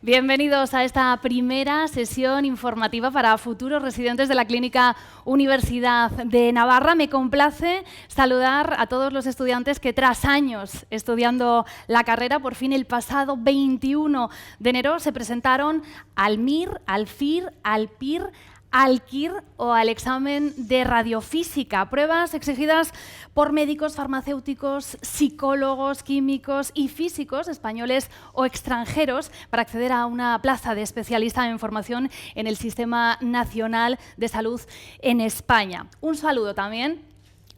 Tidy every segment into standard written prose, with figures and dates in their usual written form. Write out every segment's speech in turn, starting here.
Bienvenidos a esta primera sesión informativa para futuros residentes de la Clínica Universidad de Navarra. Me complace saludar a todos los estudiantes que tras años estudiando la carrera, por fin el pasado 21 de enero se presentaron al MIR, al FIR, al PIR, al KIR o al examen de radiofísica, pruebas exigidas por médicos, farmacéuticos, psicólogos, químicos y físicos españoles o extranjeros para acceder a una plaza de especialista en formación en el Sistema Nacional de Salud en España. Un saludo también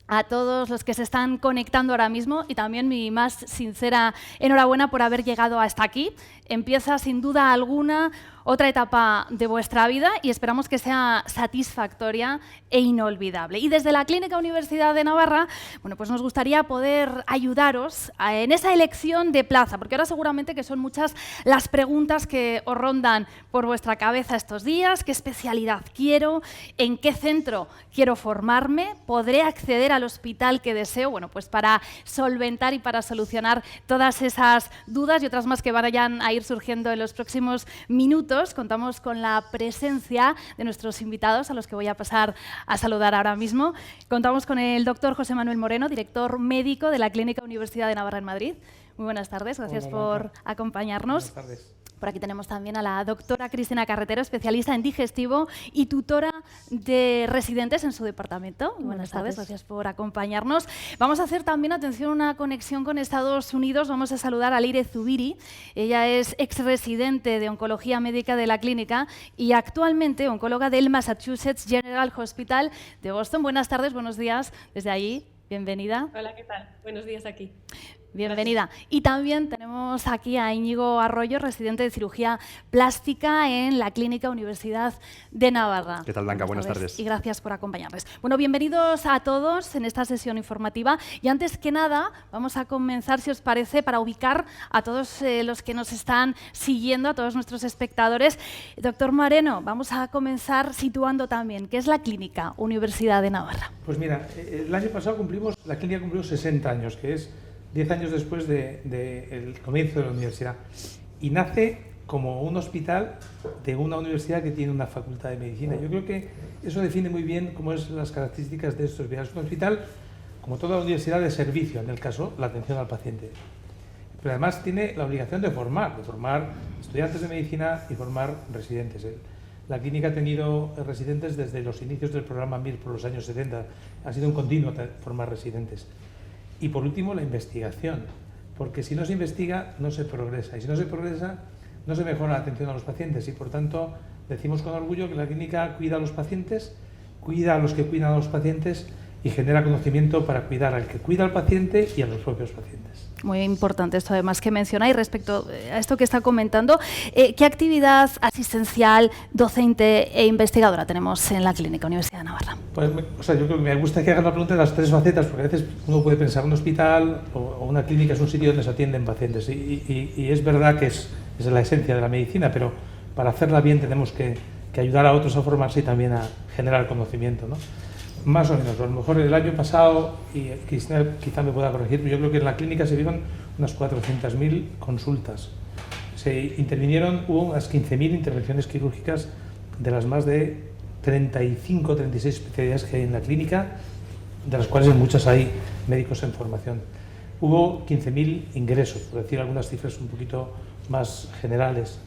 a todos los que se están conectando ahora mismo y también mi más sincera enhorabuena por haber llegado hasta aquí. Empieza sin duda alguna otra etapa de vuestra vida y esperamos que sea satisfactoria e inolvidable. Y desde la Clínica Universidad de Navarra, bueno, pues nos gustaría poder ayudaros en esa elección de plaza, porque ahora seguramente que son muchas las preguntas que os rondan por vuestra cabeza estos días. ¿Qué especialidad quiero? ¿En qué centro quiero formarme? ¿Podré acceder al hospital que deseo? Bueno, pues para solventar y para solucionar todas esas dudas y otras más que vayan a ir surgiendo en los próximos minutos, contamos con la presencia de nuestros invitados, a los que voy a pasar a saludar ahora mismo. Contamos con el doctor José Manuel Moreno, director médico de la Clínica Universidad de Navarra en Madrid. Muy buenas tardes, gracias por acompañarnos. Buenas tardes. Por aquí tenemos también a la doctora Cristina Carretero, especialista en digestivo y tutora de residentes en su departamento. Buenas tardes, gracias por acompañarnos. Vamos a hacer también, atención, una conexión con Estados Unidos. Vamos a saludar a Leire Zubiri. Ella es exresidente de Oncología Médica de la clínica y actualmente oncóloga del Massachusetts General Hospital de Boston. Buenas tardes, buenos días desde allí. Bienvenida. Hola, ¿qué tal? Buenos días aquí. Bienvenida. Gracias. Y también tenemos aquí a Íñigo Arroyo, residente de cirugía plástica en la Clínica Universidad de Navarra. ¿Qué tal, Blanca? Buenas tardes. Y gracias por acompañarnos. Bueno, bienvenidos a todos en esta sesión informativa. Y antes que nada, vamos a comenzar, si os parece, para ubicar a todos los que nos están siguiendo, a todos nuestros espectadores. Doctor Moreno, vamos a comenzar situando también qué es la Clínica Universidad de Navarra. Pues mira, el año pasado la clínica cumplió 60 años, que es 10 años después del comienzo de la universidad, y nace como un hospital de una universidad que tiene una facultad de medicina. Yo creo que eso define muy bien cómo es las características de estos hospitales. Es un hospital, como toda universidad, de servicio, en el caso, la atención al paciente. Pero además tiene la obligación de formar estudiantes de medicina y formar residentes. La clínica ha tenido residentes desde los inicios del programa MIR por los años 70. Ha sido un continuo formar residentes. Y por último, la investigación, porque si no se investiga, no se progresa. Y si no se progresa, no se mejora la atención a los pacientes. Y por tanto, decimos con orgullo que la clínica cuida a los pacientes, cuida a los que cuidan a los pacientes y genera conocimiento para cuidar al que cuida al paciente y a los propios pacientes. Muy importante esto además que menciona. Y respecto a esto que está comentando, ¿qué actividad asistencial, docente e investigadora tenemos en la Clínica Universidad de Navarra? Pues, yo creo que me gusta que hagan la pregunta de las tres facetas, porque a veces uno puede pensar un hospital o una clínica es un sitio donde se atienden pacientes. Y es verdad que es la esencia de la medicina, pero para hacerla bien tenemos que ayudar a otros a formarse y también a generar conocimiento, ¿no? Más o menos, a lo mejor el año pasado, y Cristina quizá me pueda corregir, pero yo creo que en la clínica se vieron unas 400.000 consultas. Hubo unas 15.000 intervenciones quirúrgicas de las más de 35 o 36 especialidades que hay en la clínica, de las cuales en muchas hay médicos en formación. Hubo 15.000 ingresos, por decir algunas cifras un poquito más generales.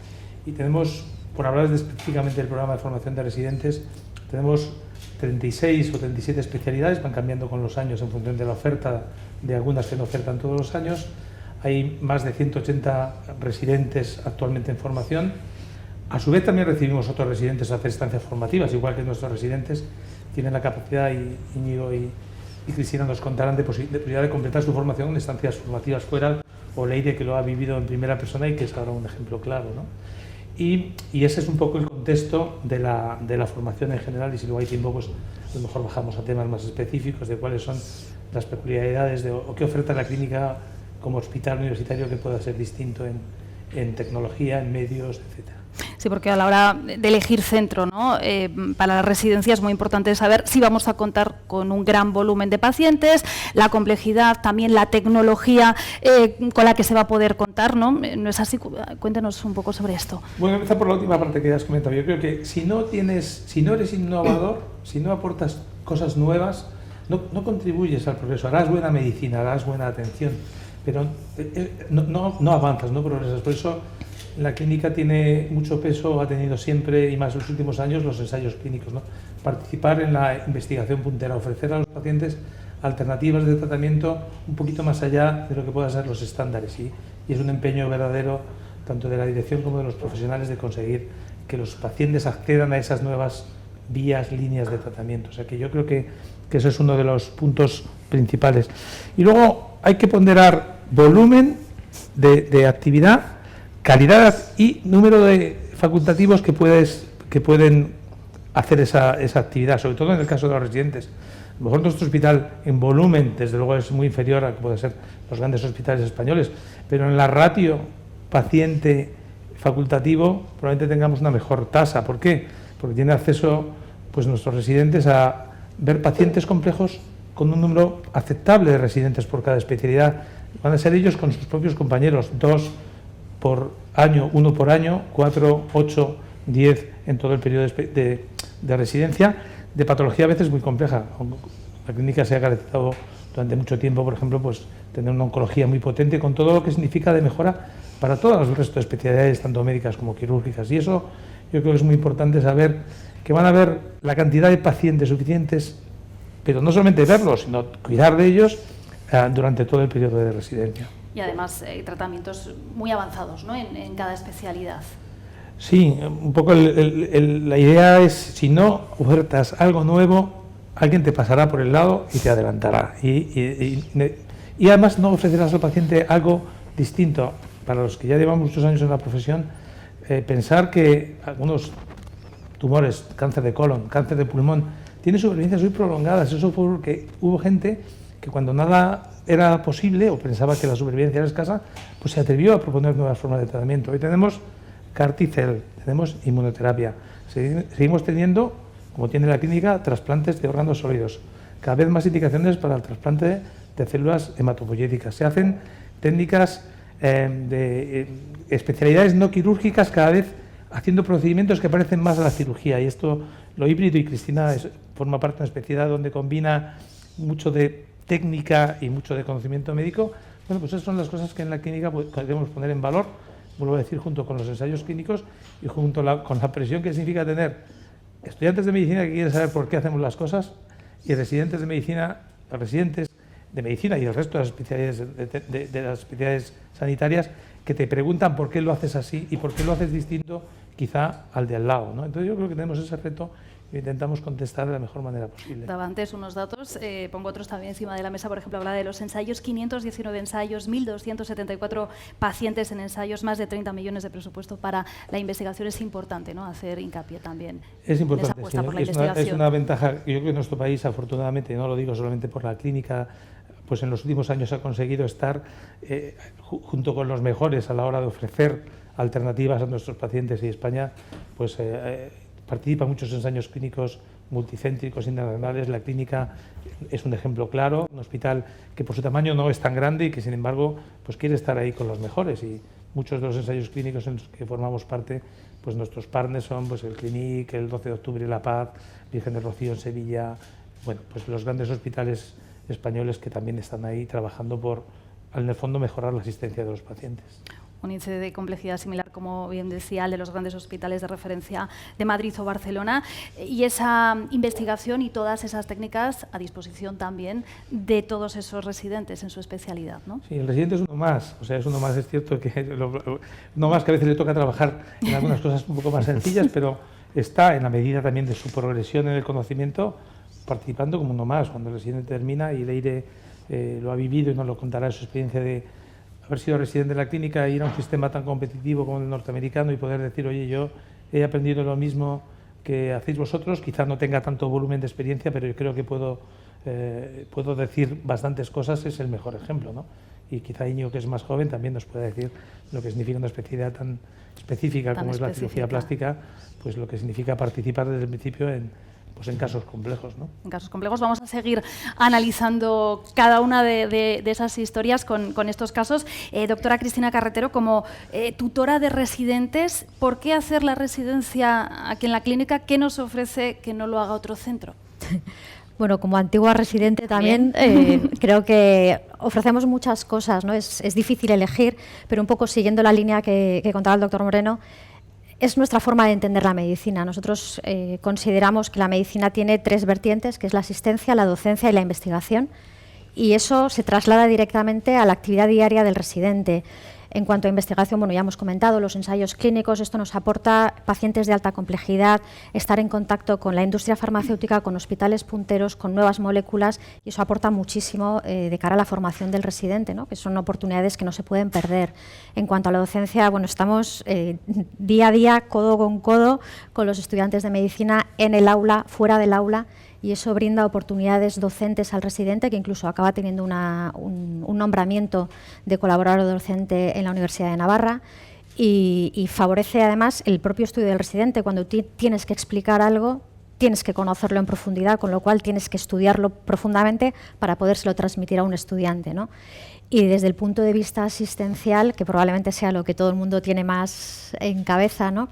Y tenemos, por hablar específicamente del programa de formación de residentes, tenemos 36 o 37 especialidades, van cambiando con los años en función de la oferta de algunas que no ofertan todos los años. Hay más de 180 residentes actualmente en formación. A su vez también recibimos otros residentes a hacer estancias formativas, igual que nuestros residentes tienen la capacidad, y Íñigo y Cristina nos contarán de posibilidad de completar su formación en estancias formativas fuera, o Leire, que lo ha vivido en primera persona y que es ahora un ejemplo claro, ¿no? Y ese es un poco el contexto de la formación en general, y si luego hay tiempo, pues a lo mejor bajamos a temas más específicos de cuáles son las peculiaridades o qué oferta la clínica como hospital universitario que pueda ser distinto en tecnología, en medios, etc. Sí, porque a la hora de elegir centro, ¿no? Para la residencia es muy importante saber si vamos a contar con un gran volumen de pacientes, la complejidad, también la tecnología con la que se va a poder contar, ¿no? ¿No es así? Cuéntenos un poco sobre esto. Bueno, empezar por la última parte que has comentado. Yo creo que si no eres innovador, si no aportas cosas nuevas, no contribuyes al progreso. Harás buena medicina, harás buena atención, pero no avanzas, no progresas. Por eso la clínica tiene mucho peso, ha tenido siempre, y más en los últimos años, los ensayos clínicos, ¿no? Participar en la investigación puntera, ofrecer a los pacientes alternativas de tratamiento un poquito más allá de lo que puedan ser los estándares. Y es un empeño verdadero, tanto de la dirección como de los profesionales, de conseguir que los pacientes accedan a esas nuevas vías, líneas de tratamiento. O sea que yo creo que eso es uno de los puntos principales. Y luego hay que ponderar volumen de actividad, calidad y número de facultativos que pueden hacer esa actividad, sobre todo en el caso de los residentes. A lo mejor nuestro hospital en volumen, desde luego, es muy inferior a que pueden ser los grandes hospitales españoles, pero en la ratio paciente facultativo probablemente tengamos una mejor tasa. ¿Por qué? Porque tienen acceso, pues, nuestros residentes a ver pacientes complejos con un número aceptable de residentes por cada especialidad. Van a ser ellos con sus propios compañeros, 2 por año, 1 por año, 4, 8, 10 en todo el periodo de residencia, de patología a veces muy compleja. La clínica se ha caracterizado durante mucho tiempo, por ejemplo, pues tener una oncología muy potente con todo lo que significa de mejora para todos los restos de especialidades, tanto médicas como quirúrgicas. Y eso yo creo que es muy importante saber que van a haber la cantidad de pacientes suficientes, pero no solamente verlos, sino cuidar de ellos durante todo el periodo de residencia. Y además tratamientos muy avanzados, ¿no? en cada especialidad. Sí, un poco la idea es, si no ofertas algo nuevo, alguien te pasará por el lado y te adelantará. Y además no ofrecerás al paciente algo distinto. Para los que ya llevamos muchos años en la profesión, pensar que algunos tumores, cáncer de colon, cáncer de pulmón, tienen supervivencias muy prolongadas. Eso fue porque hubo gente que cuando nada era posible o pensaba que la supervivencia era escasa, pues se atrevió a proponer nuevas formas de tratamiento. Hoy tenemos CAR T-cell, tenemos inmunoterapia, seguimos teniendo, como tiene la clínica, trasplantes de órganos sólidos, cada vez más indicaciones para el trasplante de células hematopoyéticas. Se hacen técnicas de especialidades no quirúrgicas, cada vez haciendo procedimientos que parecen más a la cirugía, y esto lo híbrido, y Cristina forma parte de una especialidad donde combina mucho de técnica y mucho de conocimiento médico. Bueno, pues esas son las cosas que en la clínica podemos poner en valor, vuelvo a decir, junto con los ensayos clínicos y junto con la presión que significa tener estudiantes de medicina que quieren saber por qué hacemos las cosas, y residentes de medicina y el resto de las especialidades, de las especialidades sanitarias, que te preguntan por qué lo haces así y por qué lo haces distinto quizá al de al lado, ¿no? Entonces yo creo que tenemos ese reto y intentamos contestar de la mejor manera posible. Daba antes unos datos, pongo otros también encima de la mesa. Por ejemplo, hablaba de los ensayos, 519 ensayos, 1.274 pacientes en ensayos, más de 30 millones de presupuesto para la investigación. Es importante, ¿no?, hacer hincapié también. Es importante, en esa apuesta por la investigación. Es una ventaja. Yo creo que nuestro país, afortunadamente, no lo digo solamente por la clínica, pues en los últimos años ha conseguido estar junto con los mejores a la hora de ofrecer alternativas a nuestros pacientes, y España pues participa en muchos ensayos clínicos multicéntricos internacionales. La clínica es un ejemplo claro, un hospital que por su tamaño no es tan grande y que sin embargo pues quiere estar ahí con los mejores, y muchos de los ensayos clínicos en los que formamos parte, pues nuestros partners son pues el CLINIC, el 12 de octubre La Paz, Virgen del Rocío en Sevilla, bueno, pues los grandes hospitales españoles que también están ahí trabajando por, en el fondo, mejorar la asistencia de los pacientes. Un índice de complejidad similar, como bien decía, al de los grandes hospitales de referencia de Madrid o Barcelona, y esa investigación y todas esas técnicas a disposición también de todos esos residentes en su especialidad, ¿no? Sí, el residente es uno más, o sea, es uno más, es cierto que uno más que a veces le toca trabajar en algunas cosas un poco más sencillas, pero está en la medida también de su progresión en el conocimiento participando como uno más. Cuando el residente termina, y Leire lo ha vivido y nos lo contará en su experiencia de haber sido residente de la clínica, ir a un sistema tan competitivo como el norteamericano y poder decir, oye, yo he aprendido lo mismo que hacéis vosotros, quizás no tenga tanto volumen de experiencia, pero yo creo que puedo decir bastantes cosas, es el mejor ejemplo, ¿no? y quizá Íñigo, que es más joven, también nos pueda decir lo que significa una especialidad tan específica como es la cirugía plástica, pues lo que significa participar desde el principio en casos complejos, ¿no? En casos complejos. Vamos a seguir analizando cada una de esas historias con estos casos. Doctora Cristina Carretero, como tutora de residentes, ¿por qué hacer la residencia aquí en la clínica? ¿Qué nos ofrece que no lo haga otro centro? Bueno, como antigua residente también creo que ofrecemos muchas cosas, ¿no? Es difícil elegir, pero un poco siguiendo la línea que contaba el doctor Moreno, es nuestra forma de entender la medicina. Nosotros consideramos que la medicina tiene 3 vertientes, que es la asistencia, la docencia y la investigación, y eso se traslada directamente a la actividad diaria del residente. En cuanto a investigación, bueno, ya hemos comentado los ensayos clínicos, esto nos aporta pacientes de alta complejidad, estar en contacto con la industria farmacéutica, con hospitales punteros, con nuevas moléculas, y eso aporta muchísimo de cara a la formación del residente, ¿no? Que son oportunidades que no se pueden perder. En cuanto a la docencia, bueno, estamos día a día, codo con los estudiantes de medicina en el aula, fuera del aula, y eso brinda oportunidades docentes al residente, que incluso acaba teniendo un nombramiento de colaborador docente en la Universidad de Navarra, y favorece además el propio estudio del residente. Cuando tienes que explicar algo, tienes que conocerlo en profundidad, con lo cual tienes que estudiarlo profundamente para podérselo transmitir a un estudiante, ¿no? Y desde el punto de vista asistencial, que probablemente sea lo que todo el mundo tiene más en cabeza, ¿no?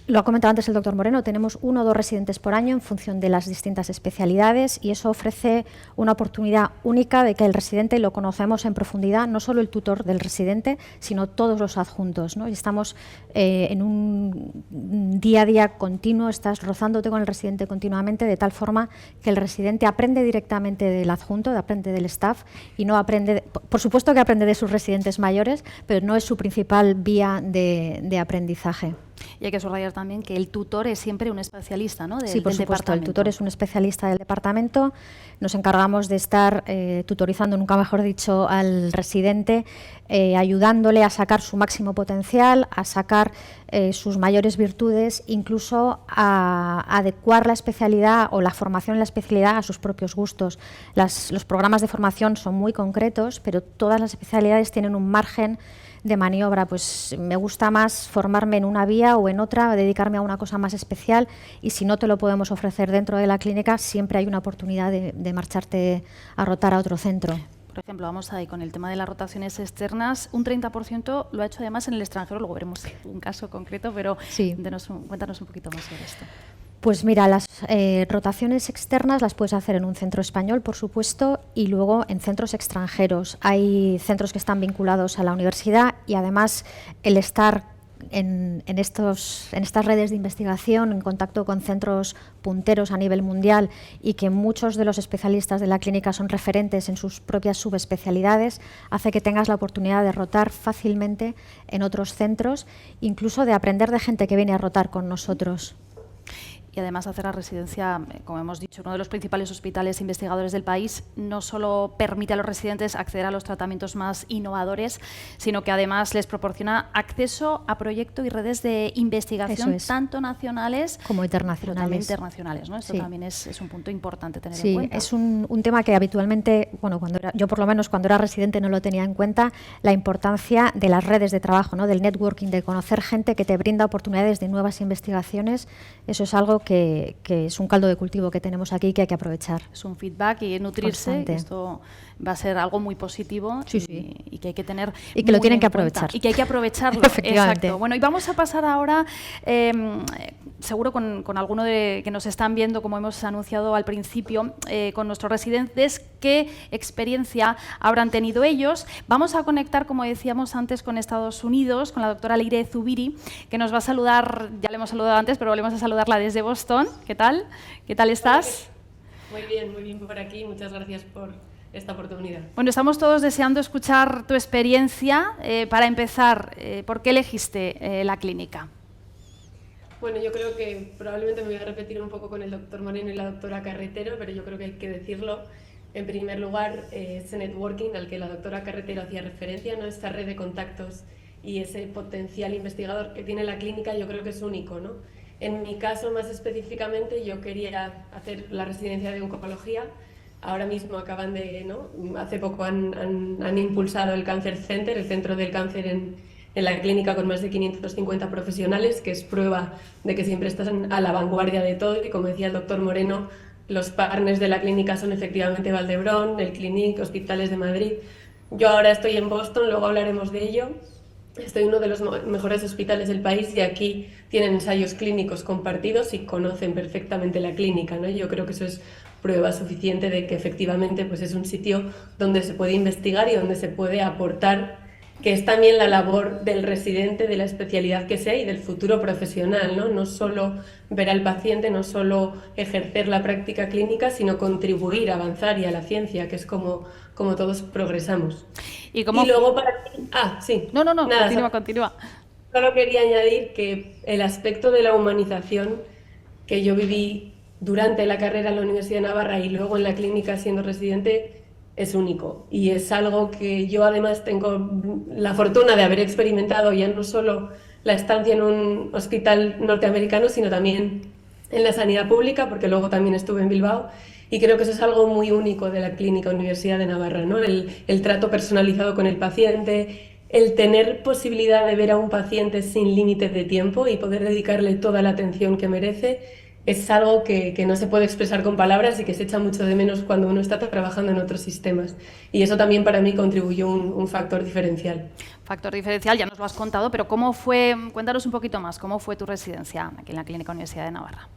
Lo ha comentado antes el doctor Moreno, tenemos 1 o 2 residentes por año en función de las distintas especialidades, y eso ofrece una oportunidad única de que el residente lo conocemos en profundidad, no solo el tutor del residente, sino todos los adjuntos, ¿no? Y estamos en un día a día continuo, estás rozándote con el residente continuamente, de tal forma que el residente aprende directamente del adjunto, aprende del staff, y no aprende, por supuesto que aprende de sus residentes mayores, pero no es su principal vía de aprendizaje. Y hay que subrayar también que el tutor es siempre un especialista, ¿no? Sí, por supuesto, el tutor es un especialista del departamento. Nos encargamos de estar tutorizando, nunca mejor dicho, al residente, ayudándole a sacar su máximo potencial, a sacar sus mayores virtudes, incluso a adecuar la especialidad o la formación en la especialidad a sus propios gustos. Los programas de formación son muy concretos, pero todas las especialidades tienen un margen de maniobra. Pues me gusta más formarme en una vía o en otra, dedicarme a una cosa más especial, y si no te lo podemos ofrecer dentro de la clínica, siempre hay una oportunidad de marcharte a rotar a otro centro. Por ejemplo, vamos ahí con el tema de las rotaciones externas, un 30% lo ha hecho además en el extranjero, luego veremos un caso concreto, pero sí. Cuéntanos un poquito más sobre esto. Pues mira, las rotaciones externas las puedes hacer en un centro español, por supuesto, y luego en centros extranjeros. Hay centros que están vinculados a la universidad, y además el estar en estas redes de investigación, en contacto con centros punteros a nivel mundial, y que muchos de los especialistas de la clínica son referentes en sus propias subespecialidades, hace que tengas la oportunidad de rotar fácilmente en otros centros, incluso de aprender de gente que viene a rotar con nosotros. Y además hacer la residencia, como hemos dicho, uno de los principales hospitales investigadores del país, no solo permite a los residentes acceder a los tratamientos más innovadores, sino que además les proporciona acceso a proyectos y redes de investigación, tanto nacionales como internacionales. Pero también internacionales, ¿no? Esto también es un punto importante tener en cuenta. Sí, es un tema que habitualmente, bueno, yo por lo menos cuando era residente no lo tenía en cuenta, la importancia de las redes de trabajo, ¿no? Del networking, de conocer gente que te brinda oportunidades de nuevas investigaciones. Eso es algo que es un caldo de cultivo que tenemos aquí, que hay que aprovechar. Es un feedback y nutrirse, esto va a ser algo muy positivo. Y que hay que tener y que lo tienen que aprovechar. Y que hay que aprovecharlo. Efectivamente. Exacto. Bueno, y vamos a pasar ahora, seguro con alguno que nos están viendo, como hemos anunciado al principio, con nuestros residentes, qué experiencia habrán tenido ellos. Vamos a conectar, como decíamos antes, con Estados Unidos, con la doctora Leire Zubiri, que nos va a saludar, ya le hemos saludado antes, pero volvemos a saludarla desde Boston. ¿Qué tal? ¿Qué tal estás? Muy bien por aquí. Muchas gracias por esta oportunidad. Bueno, estamos todos deseando escuchar tu experiencia. Para empezar, ¿por qué elegiste la clínica? Bueno, yo creo que probablemente me voy a repetir un poco con el doctor Moreno y la doctora Carretero, pero yo creo que hay que decirlo. En primer lugar, ese networking al que la doctora Carretero hacía referencia, ¿no? Esta red de contactos y ese potencial investigador que tiene la clínica, yo creo que es único, ¿no? En mi caso, más específicamente, yo quería hacer la residencia de oncología, ahora mismo acaban de, ¿no? Hace poco han impulsado el Cancer Center, el Centro del Cáncer en la clínica, con más de 550 profesionales, que es prueba de que siempre están a la vanguardia de todo. Y como decía el doctor Moreno, los partners de la clínica son efectivamente Valdebrón, el Clinic, Hospitales de Madrid. Yo ahora estoy en Boston, luego hablaremos de ello. Estoy en uno de los mejores hospitales del país y aquí tienen ensayos clínicos compartidos y conocen perfectamente la clínica, ¿no? Yo creo que eso es prueba suficiente de que efectivamente pues es un sitio donde se puede investigar y donde se puede aportar, que es también la labor del residente, de la especialidad que sea y del futuro profesional, ¿no? No solo ver al paciente, no solo ejercer la práctica clínica, sino contribuir, avanzar y a la ciencia, que es como todos progresamos. Y luego para mí... sí. No, Nada, continúa. Solo quería añadir que el aspecto de la humanización que yo viví durante la carrera en la Universidad de Navarra y luego en la clínica siendo residente es único, y es algo que yo además tengo la fortuna de haber experimentado, ya no solo la estancia en un hospital norteamericano, sino también en la sanidad pública, porque luego también estuve en Bilbao, y creo que eso es algo muy único de la clínica Universidad de Navarra, ¿no? El trato personalizado con el paciente, el tener posibilidad de ver a un paciente sin límites de tiempo y poder dedicarle toda la atención que merece, es algo que no se puede expresar con palabras y que se echa mucho de menos cuando uno está trabajando en otros sistemas. Y eso también para mí contribuyó un factor diferencial. Factor diferencial, ya nos lo has contado, pero ¿cómo fue? Cuéntanos un poquito más, ¿cómo fue tu residencia aquí en la Clínica Universidad de Navarra?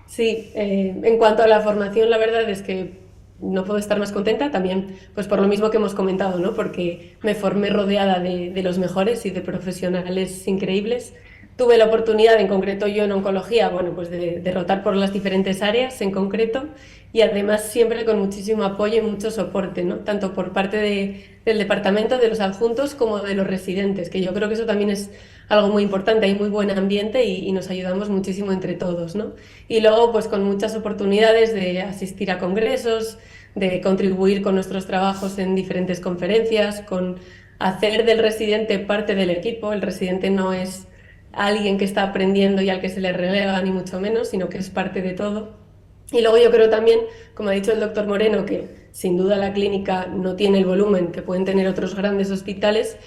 Sí, en cuanto a la formación, la verdad es que no puedo estar más contenta, también pues por lo mismo que hemos comentado, ¿no? Porque me formé rodeada de los mejores y de profesionales increíbles. Tuve la oportunidad, en concreto yo en oncología, bueno, pues de rotar por las diferentes áreas en concreto, y además siempre con muchísimo apoyo y mucho soporte, ¿no? Tanto por parte del departamento, de los adjuntos, como de los residentes, que yo creo que eso también es algo muy importante. Hay muy buen ambiente y nos ayudamos muchísimo entre todos, ¿no? Y luego pues con muchas oportunidades de asistir a congresos, de contribuir con nuestros trabajos en diferentes conferencias, con hacer del residente parte del equipo. El residente no es alguien que está aprendiendo y al que se le relega, ni mucho menos, sino que es parte de todo. Y luego yo creo también, como ha dicho el doctor Moreno, que sin duda la clínica no tiene el volumen que pueden tener otros grandes hospitales,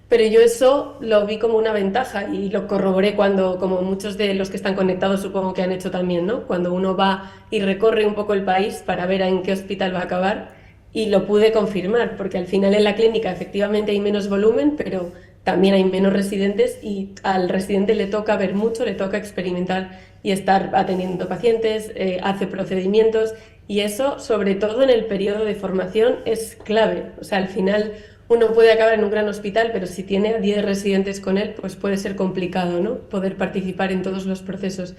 pero yo eso lo vi como una ventaja y lo corroboré cuando, como muchos de los que están conectados supongo que han hecho también, ¿no? Cuando uno va y recorre un poco el país para ver en qué hospital va a acabar, y lo pude confirmar, porque al final en la clínica efectivamente hay menos volumen, pero también hay menos residentes y al residente le toca ver mucho, le toca experimentar y estar atendiendo pacientes, hace procedimientos, y eso, sobre todo en el periodo de formación, es clave. O sea, al final uno puede acabar en un gran hospital, pero si tiene a 10 residentes con él, pues puede ser complicado, ¿no? Poder participar en todos los procesos.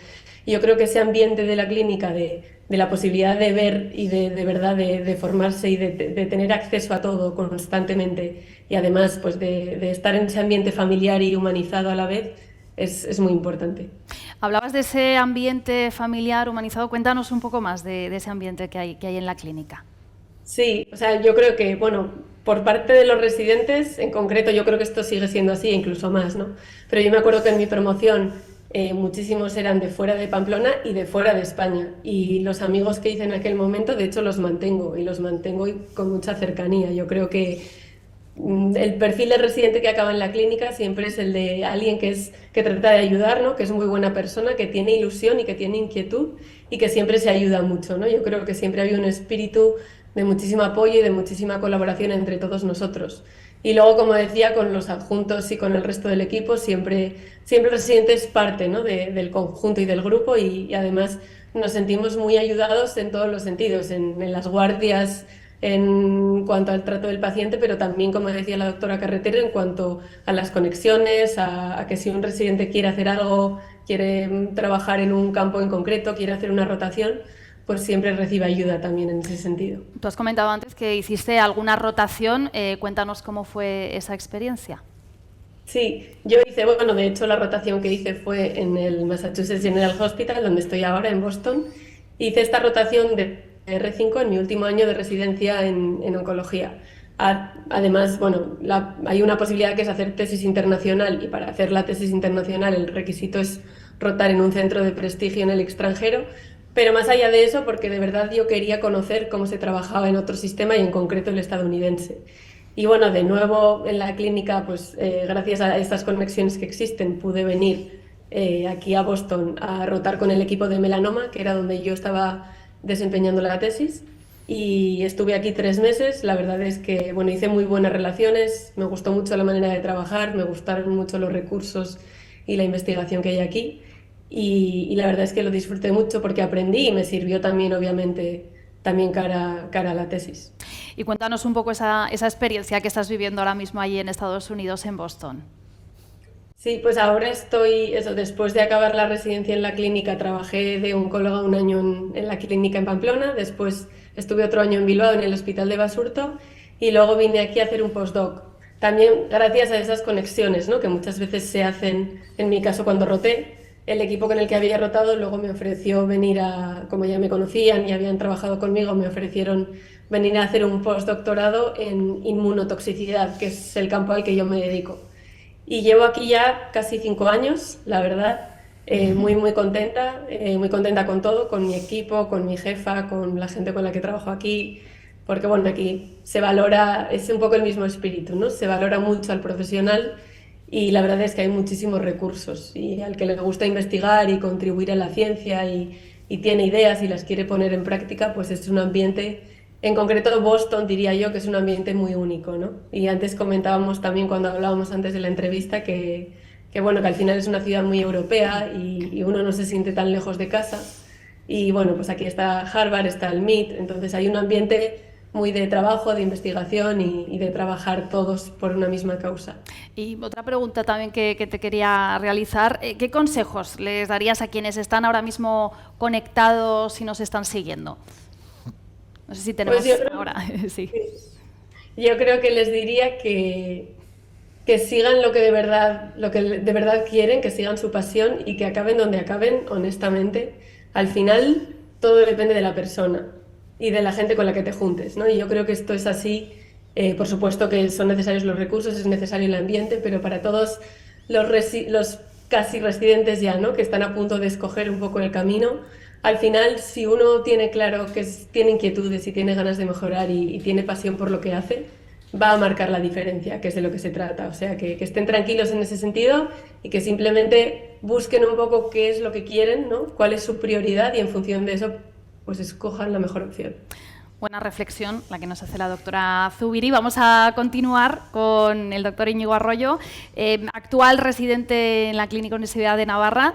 Y yo creo que ese ambiente de la clínica, de la posibilidad de ver y de verdad de formarse y de tener acceso a todo constantemente, y además pues de estar en ese ambiente familiar y humanizado a la vez, es muy importante. Hablabas de ese ambiente familiar humanizado. Cuéntanos un poco más de ese ambiente que hay en la clínica. Sí, o sea, yo creo que, bueno, por parte de los residentes, en concreto, yo creo que esto sigue siendo así, incluso más, ¿no? Pero yo me acuerdo que en mi promoción muchísimos eran de fuera de Pamplona y de fuera de España. Y los amigos que hice en aquel momento, de hecho, los mantengo, y los mantengo con mucha cercanía. Yo creo que el perfil del residente que acaba en la clínica siempre es el de alguien que trata de ayudar, ¿no? Que es muy buena persona, que tiene ilusión y que tiene inquietud y que siempre se ayuda mucho, ¿no? Yo creo que siempre había un espíritu de muchísimo apoyo y de muchísima colaboración entre todos nosotros. Y luego, como decía, con los adjuntos y con el resto del equipo, siempre el residente es parte, ¿no? del conjunto y del grupo, y además nos sentimos muy ayudados en todos los sentidos, en las guardias, en cuanto al trato del paciente, pero también, como decía la doctora Carretero, en cuanto a las conexiones, a que si un residente quiere hacer algo, quiere trabajar en un campo en concreto, quiere hacer una rotación, pues siempre recibe ayuda también en ese sentido. Tú has comentado antes que hiciste alguna rotación. Cuéntanos cómo fue esa experiencia. Sí, yo hice, bueno, de hecho la rotación que hice fue en el Massachusetts General Hospital, donde estoy ahora, en Boston. Hice esta rotación de R5 en mi último año de residencia en oncología. Además, bueno, hay una posibilidad que es hacer tesis internacional, y para hacer la tesis internacional el requisito es rotar en un centro de prestigio en el extranjero, Pero más allá de eso, porque de verdad yo quería conocer cómo se trabajaba en otro sistema y en concreto el estadounidense. Y bueno, de nuevo en la clínica, pues gracias a estas conexiones que existen, pude venir aquí a Boston a rotar con el equipo de melanoma, que era donde yo estaba desempeñando la tesis. Y estuve aquí 3 meses. La verdad es que bueno, hice muy buenas relaciones, me gustó mucho la manera de trabajar, me gustaron mucho los recursos y la investigación que hay aquí. Y la verdad es que lo disfruté mucho porque aprendí y me sirvió también, obviamente, también cara a la tesis. Y cuéntanos un poco esa experiencia que estás viviendo ahora mismo allí en Estados Unidos, en Boston. Sí, pues ahora estoy, después de acabar la residencia en la clínica, trabajé de oncóloga 1 año en la clínica en Pamplona, después estuve otro año en Bilbao, en el Hospital de Basurto, y luego vine aquí a hacer un postdoc. También gracias a esas conexiones, ¿no?, que muchas veces se hacen, en mi caso cuando roté, el equipo con el que había rotado luego me ofreció venir como ya me conocían y habían trabajado conmigo, me ofrecieron venir a hacer un postdoctorado en inmunotoxicidad, que es el campo al que yo me dedico. Y llevo aquí ya casi 5 años, la verdad, muy contenta con todo, con mi equipo, con mi jefa, con la gente con la que trabajo aquí, porque bueno, aquí se valora, es un poco el mismo espíritu, ¿no? Se valora mucho al profesional. Y la verdad es que hay muchísimos recursos y al que le gusta investigar y contribuir a la ciencia y tiene ideas y las quiere poner en práctica, pues es un ambiente, en concreto Boston diría yo que es un ambiente muy único, ¿no? Y antes comentábamos también cuando hablábamos antes de la entrevista que bueno, que al final es una ciudad muy europea y uno no se siente tan lejos de casa. Y bueno, pues aquí está Harvard, está el MIT, entonces hay un ambiente muy de trabajo, de investigación y de trabajar todos por una misma causa. Y otra pregunta también que te quería realizar, ¿qué consejos les darías a quienes están ahora mismo conectados y nos están siguiendo? No sé si tenemos pues ahora. Sí. Yo creo que les diría que sigan lo que de verdad quieren, que sigan su pasión y que acaben donde acaben, honestamente. Al final, todo depende de la persona y de la gente con la que te juntes, ¿no? Y yo creo que esto es así. Por supuesto que son necesarios los recursos, es necesario el ambiente, pero para todos los casi residentes ya, ¿no?, que están a punto de escoger un poco el camino, al final, si uno tiene claro que tiene inquietudes y tiene ganas de mejorar y tiene pasión por lo que hace, va a marcar la diferencia, que es de lo que se trata. O sea, que estén tranquilos en ese sentido y que simplemente busquen un poco qué es lo que quieren, ¿no?, cuál es su prioridad y en función de eso pues escojan la mejor opción. Buena reflexión la que nos hace la doctora Zubiri. Vamos a continuar con el doctor Íñigo Arroyo, actual residente en la Clínica Universidad de Navarra.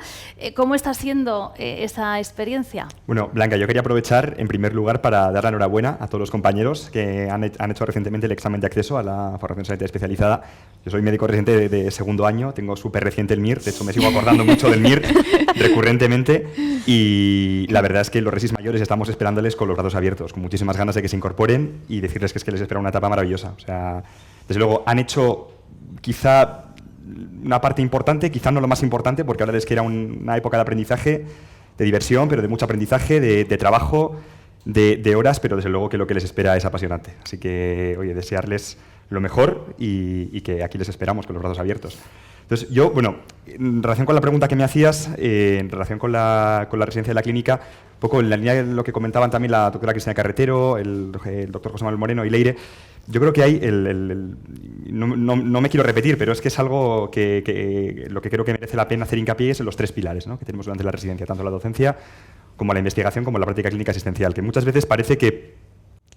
¿Cómo está siendo esa experiencia? Bueno, Blanca, yo quería aprovechar en primer lugar para dar la enhorabuena a todos los compañeros que han hecho recientemente el examen de acceso a la formación sanitaria especializada. Yo soy médico residente de segundo año, tengo súper reciente el MIR, de hecho me sigo acordando mucho del MIR recurrentemente y la verdad es que los resis mayores estamos esperándoles con los brazos abiertos, con muchísimas ganas de que se incorporen y decirles que es que les espera una etapa maravillosa. O sea, desde luego han hecho quizá una parte importante, quizá no lo más importante, porque ahora les queda una época de aprendizaje, de diversión, pero de mucho aprendizaje, de trabajo, de horas, pero desde luego que lo que les espera es apasionante. Así que, oye, desearles lo mejor y que aquí les esperamos con los brazos abiertos. Entonces, yo, bueno, en relación con la pregunta que me hacías, en relación con la residencia de la clínica, un poco en la línea de lo que comentaban también la doctora Cristina Carretero, el doctor José Manuel Moreno y Leire, yo creo que hay, no me quiero repetir, pero es que es algo que lo que creo que merece la pena hacer hincapié es en los 3 pilares, ¿no?, que tenemos durante la residencia, tanto la docencia como la investigación, como la práctica clínica asistencial, que muchas veces parece que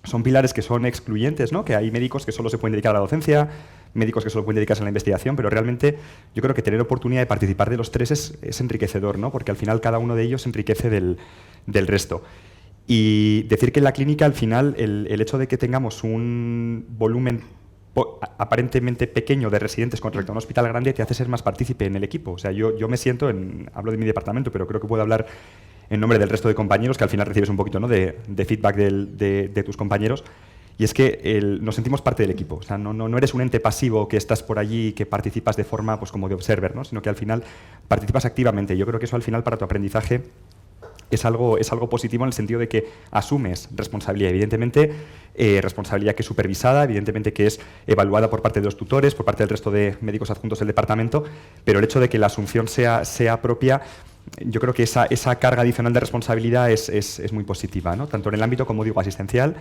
son pilares que son excluyentes, ¿no?, que hay médicos que solo se pueden dedicar a la docencia, médicos que solo pueden dedicarse a la investigación, pero realmente yo creo que tener oportunidad de participar de los 3 es enriquecedor, ¿no?, porque al final cada uno de ellos enriquece del resto. Y decir que en la clínica, al final, el hecho de que tengamos un volumen aparentemente pequeño de residentes con respecto a un hospital grande te hace ser más partícipe en el equipo. O sea, yo me siento, hablo de mi departamento, pero creo que puedo hablar en nombre del resto de compañeros, que al final recibes un poquito, ¿no?, de feedback de tus compañeros. Y es que nos sentimos parte del equipo. O sea, no eres un ente pasivo que estás por allí y que participas de forma pues, como de observer, ¿no?, sino que al final participas activamente. Yo creo que eso al final para tu aprendizaje es algo positivo en el sentido de que asumes responsabilidad. Evidentemente, responsabilidad que es supervisada, evidentemente que es evaluada por parte de los tutores, por parte del resto de médicos adjuntos del departamento, pero el hecho de que la asunción sea propia yo creo que esa carga adicional de responsabilidad es muy positiva, ¿no? Tanto en el ámbito, como digo, asistencial,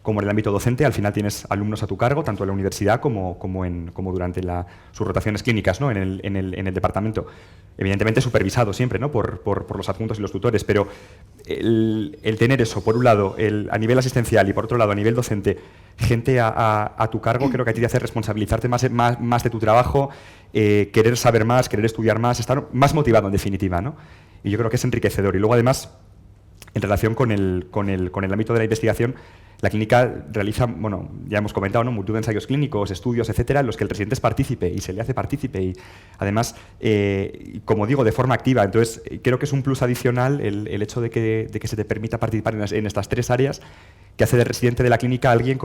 como en el ámbito docente. Al final tienes alumnos a tu cargo, tanto en la universidad como durante sus rotaciones clínicas, ¿no? en el departamento. Evidentemente supervisado siempre, ¿no? por los adjuntos y los tutores, pero el tener eso, por un lado, a nivel asistencial, y por otro lado, a nivel docente, gente a tu cargo, creo que a ti te hace responsabilizarte más de tu trabajo, querer saber más, querer estudiar más, estar más motivado en definitiva, ¿no? Y yo creo que es enriquecedor. Y luego, además, en relación con el ámbito de la investigación, la clínica realiza, bueno, ya hemos comentado, ¿no? Multitud de ensayos clínicos, estudios, etcétera, en los que el residente es partícipe y se le hace partícipe y además, como digo, de forma activa. Entonces, creo que es un plus adicional el hecho de que se te permita participar en estas 3 áreas, que hace de residente de la clínica alguien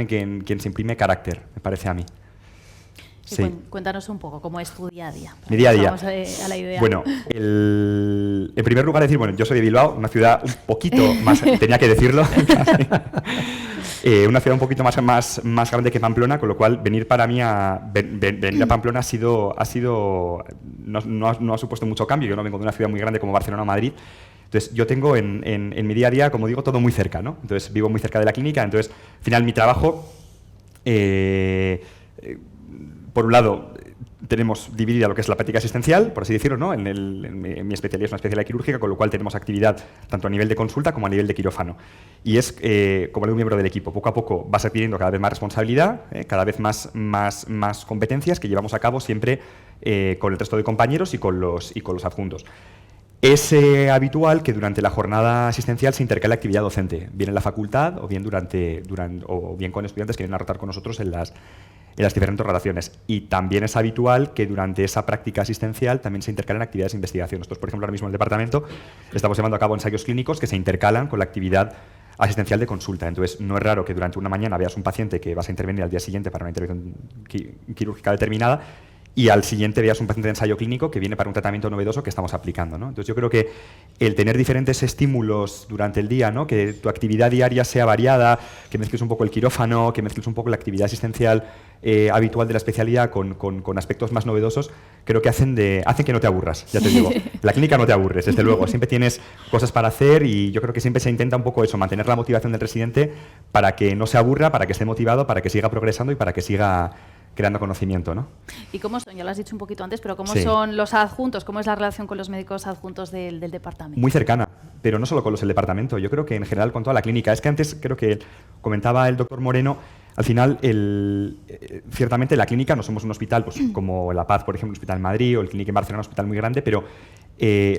en quien se imprime carácter, me parece a mí. Sí. Cuéntanos un poco cómo es tu día a día. Mi día a día. Vamos a la idea. Bueno, en primer lugar decir, bueno, yo soy de Bilbao, una ciudad un poquito más, tenía que decirlo, una ciudad un poquito más grande que Pamplona, con lo cual venir para mí venir a Pamplona no ha supuesto mucho cambio. Yo no vengo de una ciudad muy grande como Barcelona o Madrid. Entonces, yo tengo en mi día a día, como digo, todo muy cerca, ¿no? Entonces, vivo muy cerca de la clínica. Entonces, al final, mi trabajo, por un lado, tenemos dividida lo que es la práctica asistencial, por así decirlo, ¿no? En mi especialidad es una especialidad quirúrgica, con lo cual tenemos actividad tanto a nivel de consulta como a nivel de quirófano. Y es como un miembro del equipo. Poco a poco vas adquiriendo cada vez más responsabilidad, cada vez más competencias que llevamos a cabo siempre con el resto de compañeros y con los adjuntos. Es habitual que durante la jornada asistencial se intercale actividad docente, bien en la facultad o bien o bien con estudiantes que vienen a rotar con nosotros en las diferentes rotaciones. Y también es habitual que durante esa práctica asistencial también se intercalen actividades de investigación. Nosotros, por ejemplo, ahora mismo en el departamento estamos llevando a cabo ensayos clínicos que se intercalan con la actividad asistencial de consulta. Entonces, no es raro que durante una mañana veas un paciente que vas a intervenir al día siguiente para una intervención quirúrgica determinada y al siguiente veas un paciente de ensayo clínico que viene para un tratamiento novedoso que estamos aplicando, ¿no? Entonces, yo creo que el tener diferentes estímulos durante el día, ¿no? Que tu actividad diaria sea variada, que mezcles un poco el quirófano, que mezcles un poco la actividad asistencial habitual de la especialidad con aspectos más novedosos, creo que hacen que no te aburras, ya te digo. La clínica no te aburres, desde luego. Siempre tienes cosas para hacer y yo creo que siempre se intenta un poco eso, mantener la motivación del residente para que no se aburra, para que esté motivado, para que siga progresando y para que siga creando conocimiento, ¿no? ¿Y cómo son? Ya lo has dicho un poquito antes, pero ¿cómo Sí. son los adjuntos? ¿Cómo es la relación con los médicos adjuntos del departamento? Muy cercana, pero no solo con los del departamento, yo creo que en general con toda la clínica. Es que antes creo que comentaba el doctor Moreno, al final, ciertamente la clínica no somos un hospital pues, como La Paz, por ejemplo, un hospital en Madrid, o el Clínica en Barcelona, un hospital muy grande, pero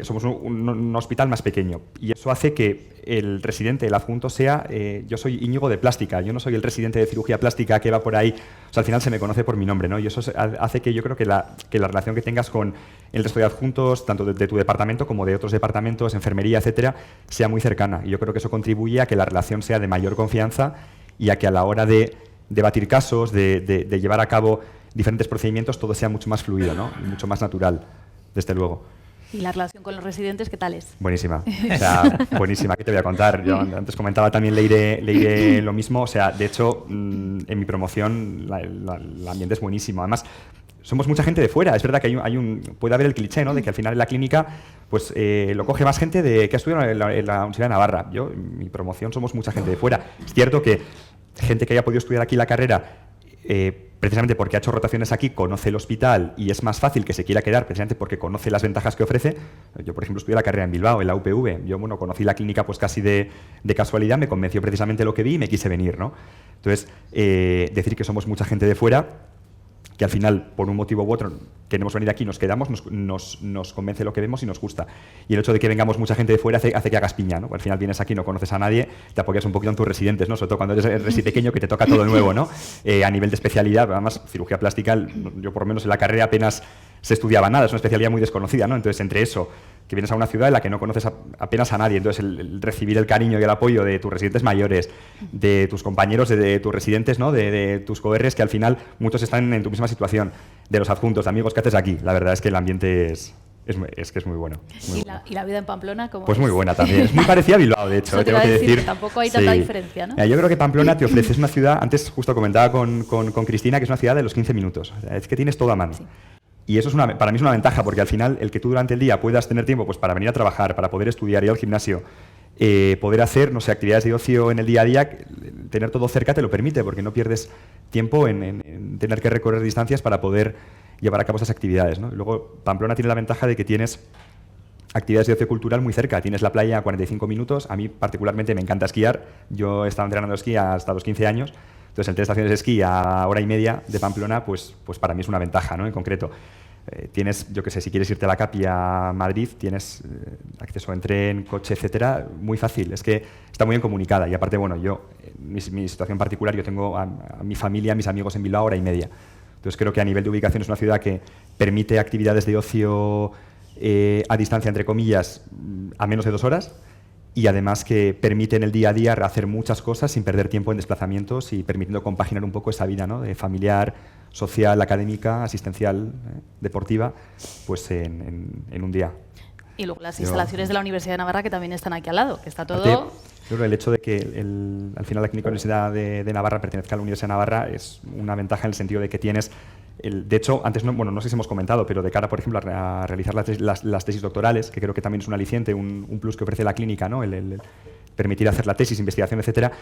somos un hospital más pequeño. Y eso hace que el residente, el adjunto sea, yo soy Íñigo de plástica, yo no soy el residente de cirugía plástica que va por ahí, o sea, al final se me conoce por mi nombre, ¿no? Y eso hace que yo creo que la relación que tengas con el resto de adjuntos, tanto de tu departamento como de otros departamentos, enfermería, etcétera, sea muy cercana. Y yo creo que eso contribuye a que la relación sea de mayor confianza y a que a la hora de debatir casos, de llevar a cabo diferentes procedimientos, todo sea mucho más fluido, ¿no? Y mucho más natural, desde luego. ¿Y la relación con los residentes qué tal es? Buenísima, o sea, buenísima. ¿Qué te voy a contar? Yo antes comentaba también, Leire lo mismo, o sea, de hecho, en mi promoción el ambiente es buenísimo. Además, somos mucha gente de fuera. Es verdad que puede haber el cliché, ¿no? De que al final en la clínica pues lo coge más gente que ha estudiado en la Universidad de Navarra. Yo, en mi promoción, somos mucha gente de fuera. Es cierto que gente que haya podido estudiar aquí la carrera, precisamente porque ha hecho rotaciones aquí, conoce el hospital y es más fácil que se quiera quedar precisamente porque conoce las ventajas que ofrece. Yo, por ejemplo, estudié la carrera en Bilbao, en la UPV. Yo, bueno, conocí la clínica pues casi de casualidad, me convenció precisamente lo que vi y me quise venir, ¿no? Entonces, decir que somos mucha gente de fuera, que al final, por un motivo u otro, queremos venir aquí, nos quedamos, nos convence lo que vemos y nos gusta. Y el hecho de que vengamos mucha gente de fuera hace que hagas piña, ¿no? Al final vienes aquí, no conoces a nadie, te apoyas un poquito en tus residentes, ¿no? Sobre todo cuando eres resi pequeño, que te toca todo nuevo, ¿no? A nivel de especialidad, además, cirugía plástica, yo por lo menos en la carrera apenas se estudiaba nada, es una especialidad muy desconocida, ¿no? Entonces, entre eso, que vienes a una ciudad en la que no conoces apenas a nadie, entonces el recibir el cariño y el apoyo de tus residentes mayores, de tus compañeros, de tus residentes, ¿no? De tus coerres, que al final muchos están en tu misma situación, de los adjuntos, de amigos que haces aquí. La verdad es que el ambiente es muy bueno. ¿Y la vida en Pamplona cómo Pues es? muy buena también. Es muy parecida a Bilbao, de hecho, Eso te tengo iba a que decir, decir. que tampoco hay tanta diferencia, ¿no? Yo creo que Pamplona te ofrece, es una ciudad, antes justo comentaba con Cristina, que es una ciudad de los 15 minutos. O sea, es que tienes todo a mano. Sí. Y eso para mí es una ventaja, porque al final el que tú durante el día puedas tener tiempo pues, para venir a trabajar, para poder estudiar, ir al gimnasio, poder hacer, no sé, actividades de ocio en el día a día, tener todo cerca te lo permite, porque no pierdes tiempo en tener que recorrer distancias para poder llevar a cabo esas actividades, ¿no? Y luego Pamplona tiene la ventaja de que tienes actividades de ocio cultural muy cerca. Tienes la playa a 45 minutos. A mí particularmente me encanta esquiar. Yo he estado entrenando esquí hasta los 15 años. Entonces, el 3 estaciones de esquí a hora y media de Pamplona, pues para mí es una ventaja, ¿no? En concreto, tienes, yo qué sé, si quieres irte a la Capi a Madrid, tienes acceso en tren, coche, etcétera, muy fácil. Es que está muy bien comunicada. Y aparte, bueno, yo, mi situación particular, yo tengo a mi familia, a mis amigos en Bilbao a hora y media. Entonces, creo que a nivel de ubicación es una ciudad que permite actividades de ocio a distancia, entre comillas, a menos de 2 horas, y además que permite en el día a día hacer muchas cosas sin perder tiempo en desplazamientos y permitiendo compaginar un poco esa vida, ¿no? De familiar, social, académica, asistencial, deportiva, pues en un día. Y luego las instalaciones de la Universidad de Navarra, que también están aquí al lado, que está todo... Yo creo que el hecho de que al final la Clínica Universidad de Navarra pertenezca a la Universidad de Navarra es una ventaja en el sentido de que tienes... de hecho, antes no sé si hemos comentado, pero de cara, por ejemplo, a realizar las tesis doctorales, que creo que también es un aliciente, un plus que ofrece la clínica, ¿no? El permitir hacer la tesis, investigación, etcétera,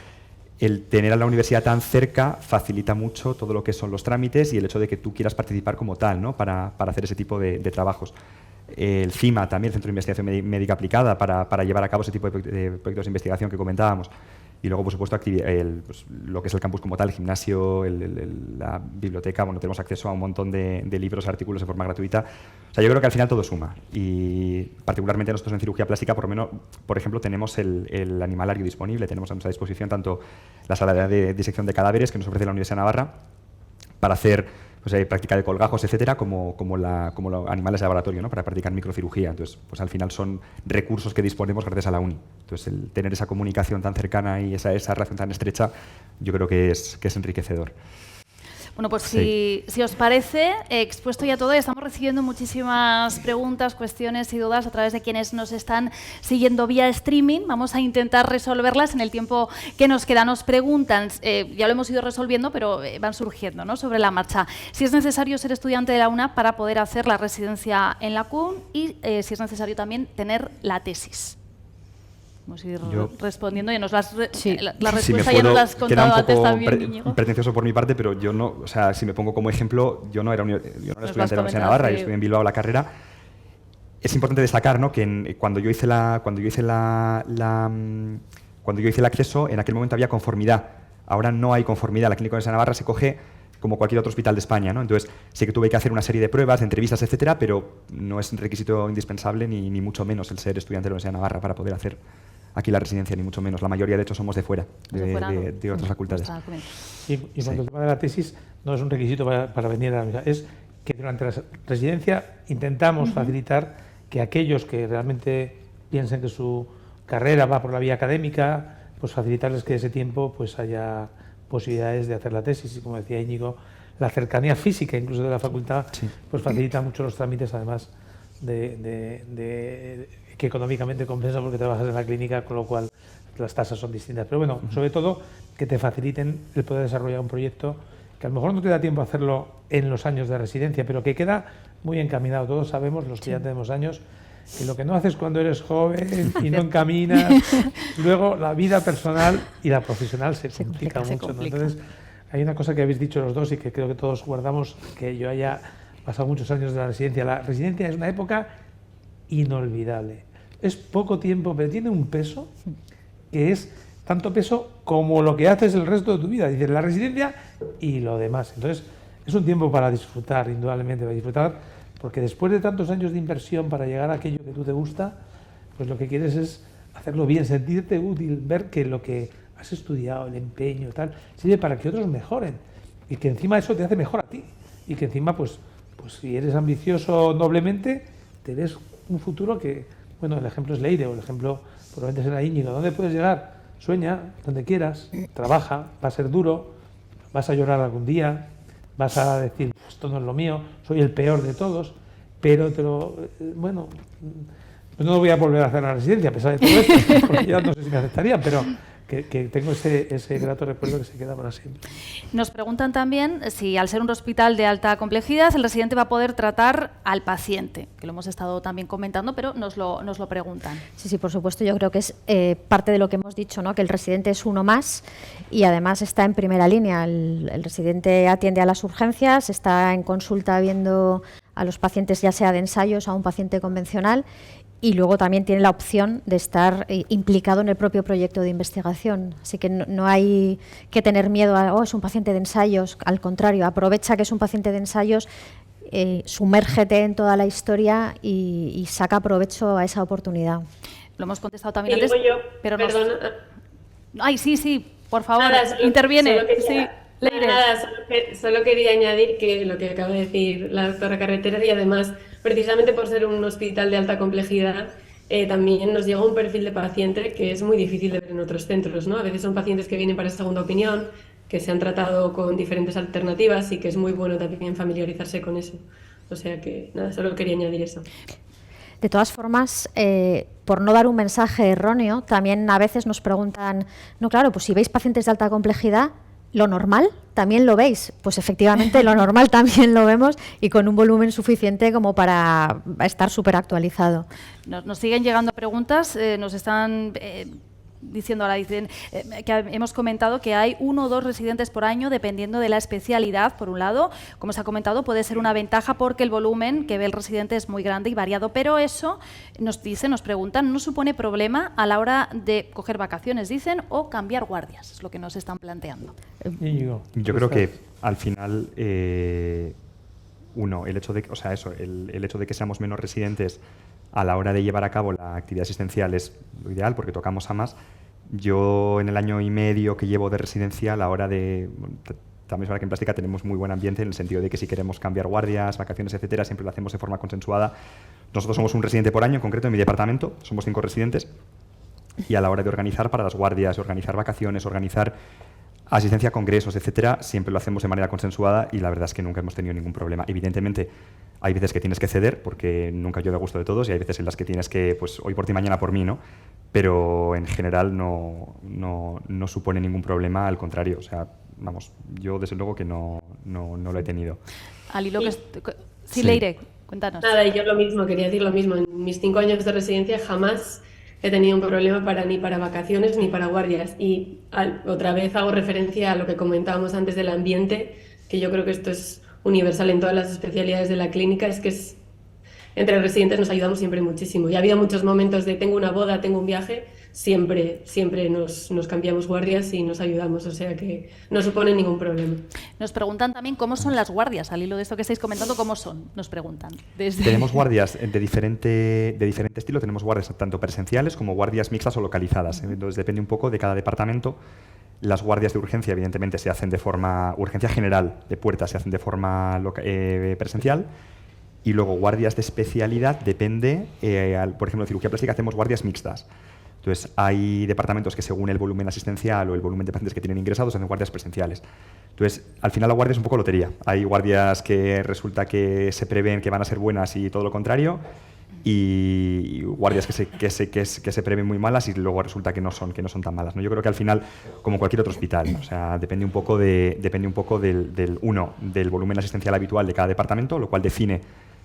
el tener a la universidad tan cerca facilita mucho todo lo que son los trámites y el hecho de que tú quieras participar como tal, ¿no? para hacer ese tipo de trabajos. El CIMA también, el Centro de Investigación Médica Aplicada, para llevar a cabo ese tipo de proyectos de investigación que comentábamos. Y luego, por supuesto, pues, lo que es el campus como tal, el gimnasio, la biblioteca, bueno, tenemos acceso a un montón de libros, artículos de forma gratuita. O sea, yo creo que al final todo suma. Y particularmente nosotros en cirugía plástica, por ejemplo, tenemos el animalario disponible, tenemos a nuestra disposición tanto la sala de disección de cadáveres que nos ofrece la Universidad de Navarra para hacer pues, práctica de colgajos, etcétera, como los animales de laboratorio, ¿no? Para practicar microcirugía. Entonces, pues al final son recursos que disponemos gracias a la uni. Entonces, el tener esa comunicación tan cercana y esa relación tan estrecha, yo creo que es enriquecedor. Bueno, pues si os parece, expuesto ya todo, estamos recibiendo muchísimas preguntas, cuestiones y dudas a través de quienes nos están siguiendo vía streaming. Vamos a intentar resolverlas en el tiempo que nos queda. Nos preguntan, ya lo hemos ido resolviendo, pero van surgiendo, ¿no? Sobre la marcha. Si es necesario ser estudiante de la UNA para poder hacer la residencia en la CUN y si es necesario también tener la tesis. Vamos a ir respondiendo. Ya nos la respuesta ya nos la has contado antes también, Íñigo. Pretencioso por mi parte, pero yo no, o sea, si me pongo como ejemplo, yo no era estudiante de la Universidad de Navarra, yo estuve en Bilbao la carrera. Es importante destacar, ¿no? Que cuando yo hice el acceso, en aquel momento había conformidad. Ahora no hay conformidad. La Clínica Universidad de Navarra se coge como cualquier otro hospital de España, ¿no? Entonces, sí que tuve que hacer una serie de pruebas, de entrevistas, etcétera, pero no es un requisito indispensable ni mucho menos el ser estudiante de la Universidad de Navarra para poder hacer aquí la residencia, ni mucho menos. La mayoría, de hecho, somos de fuera, de otras facultades. Y cuando el tema de la tesis no es un requisito para venir a la universidad, es que durante la residencia intentamos facilitar que aquellos que realmente piensen que su carrera va por la vía académica, pues facilitarles que ese tiempo pues haya posibilidades de hacer la tesis. Y como decía Íñigo, la cercanía física incluso de la facultad pues facilita mucho los trámites, además de que económicamente compensa porque trabajas en la clínica, con lo cual las tasas son distintas. Pero bueno, sobre todo que te faciliten el poder desarrollar un proyecto que a lo mejor no te da tiempo a hacerlo en los años de residencia, pero que queda muy encaminado. Todos sabemos, los que ya tenemos años, que lo que no haces cuando eres joven y no encaminas, luego la vida personal y la profesional se complica mucho, ¿no? Entonces, hay una cosa que habéis dicho los dos y que creo que todos guardamos, que yo haya pasado muchos años de la residencia. La residencia es una época inolvidable. Es poco tiempo, pero tiene un peso que es tanto peso como lo que haces el resto de tu vida. Dices, la residencia y lo demás. Entonces, es un tiempo para disfrutar, indudablemente, para disfrutar, porque después de tantos años de inversión para llegar a aquello que tú te gusta, pues lo que quieres es hacerlo bien, sentirte útil, ver que lo que has estudiado, el empeño, tal, sirve para que otros mejoren. Y que encima eso te hace mejor a ti. Y que encima, pues si eres ambicioso noblemente, te ves un futuro que, bueno, el ejemplo es Leire, o el ejemplo probablemente será Íñigo. ¿Dónde puedes llegar? Sueña, donde quieras, trabaja, va a ser duro, vas a llorar algún día, vas a decir, esto no es lo mío, soy el peor de todos, pero bueno, pues no voy a volver a hacer la residencia a pesar de todo esto, porque ya no sé si me aceptarían, pero que tengo ese grato recuerdo que se queda para siempre. Nos preguntan también si al ser un hospital de alta complejidad el residente va a poder tratar al paciente, que lo hemos estado también comentando, pero nos lo preguntan. Sí, por supuesto, yo creo que es parte de lo que hemos dicho, ¿no? Que el residente es uno más y además está en primera línea. El residente atiende a las urgencias, está en consulta viendo a los pacientes, ya sea de ensayos o a un paciente convencional, y luego también tiene la opción de estar implicado en el propio proyecto de investigación. Así que no hay que tener miedo a, es un paciente de ensayos. Al contrario, aprovecha que es un paciente de ensayos, sumérgete en toda la historia y saca provecho a esa oportunidad. Lo hemos contestado también antes, pero Ay, sí, por favor, interviene. Solo quería añadir que lo que acaba de decir la doctora Carretero, y además, precisamente por ser un hospital de alta complejidad, también nos llega un perfil de paciente que es muy difícil de ver en otros centros, ¿no? A veces son pacientes que vienen para segunda opinión, que se han tratado con diferentes alternativas y que es muy bueno también familiarizarse con eso. O sea que, nada, solo quería añadir eso. De todas formas, por no dar un mensaje erróneo, también a veces nos preguntan, no, claro, pues si veis pacientes de alta complejidad, ¿lo normal también lo veis? Pues efectivamente lo normal también lo vemos y con un volumen suficiente como para estar súper actualizado. Nos siguen llegando preguntas, nos están diciendo ahora, dicen que hemos comentado que hay 1 o 2 residentes por año dependiendo de la especialidad. Por un lado, como se ha comentado, puede ser una ventaja porque el volumen que ve el residente es muy grande y variado, pero eso nos preguntan, ¿no supone problema a la hora de coger vacaciones, dicen, o cambiar guardias? Es lo que nos están planteando. Yo creo que al final el hecho de, el hecho de que seamos menos residentes a la hora de llevar a cabo la actividad asistencial es lo ideal porque tocamos a más. Yo en el año y medio que llevo de residencia, a la hora de... También es verdad que en plástica tenemos muy buen ambiente en el sentido de que si queremos cambiar guardias, vacaciones, etcétera, siempre lo hacemos de forma consensuada. Nosotros somos un residente por año, en concreto en mi departamento, somos 5 residentes, y a la hora de organizar para las guardias, organizar vacaciones, organizar asistencia a congresos, etcétera, siempre lo hacemos de manera consensuada y la verdad es que nunca hemos tenido ningún problema. Evidentemente, hay veces que tienes que ceder porque nunca yo de gusto de todos y hay veces en las que tienes que, pues hoy por ti, mañana por mí, ¿no? Pero en general no supone ningún problema, al contrario. O sea, vamos, yo desde luego que no lo he tenido. Al hilo que... Sí, Leire, cuéntanos. Nada, y yo lo mismo, quería decir lo mismo. En mis 5 años de residencia jamás he tenido un problema ni para vacaciones ni para guardias. Y otra vez hago referencia a lo que comentábamos antes del ambiente, que yo creo que esto es universal en todas las especialidades de la clínica, es que entre residentes nos ayudamos siempre muchísimo. Y ha habido muchos momentos de tengo una boda, tengo un viaje, siempre nos cambiamos guardias y nos ayudamos, o sea que no supone ningún problema. Nos preguntan también cómo son las guardias, al hilo de esto que estáis comentando, ¿cómo son? Nos preguntan. Tenemos guardias de diferente estilo, tenemos guardias tanto presenciales como guardias mixtas o localizadas. Entonces depende un poco de cada departamento. Las guardias de urgencia, evidentemente, se hacen de forma... Urgencia general de puertas se hacen de forma presencial. Y luego guardias de especialidad depende... por ejemplo, en cirugía plástica hacemos guardias mixtas. Entonces, hay departamentos que según el volumen asistencial o el volumen de pacientes que tienen ingresados hacen guardias presenciales. Entonces, al final la guardia es un poco lotería. Hay guardias que resulta que se prevén que van a ser buenas y todo lo contrario, y guardias que se prevén muy malas y luego resulta que no son tan malas, ¿no? Yo creo que al final, como cualquier otro hospital, ¿no? O sea, depende un poco del volumen asistencial habitual de cada departamento, lo cual define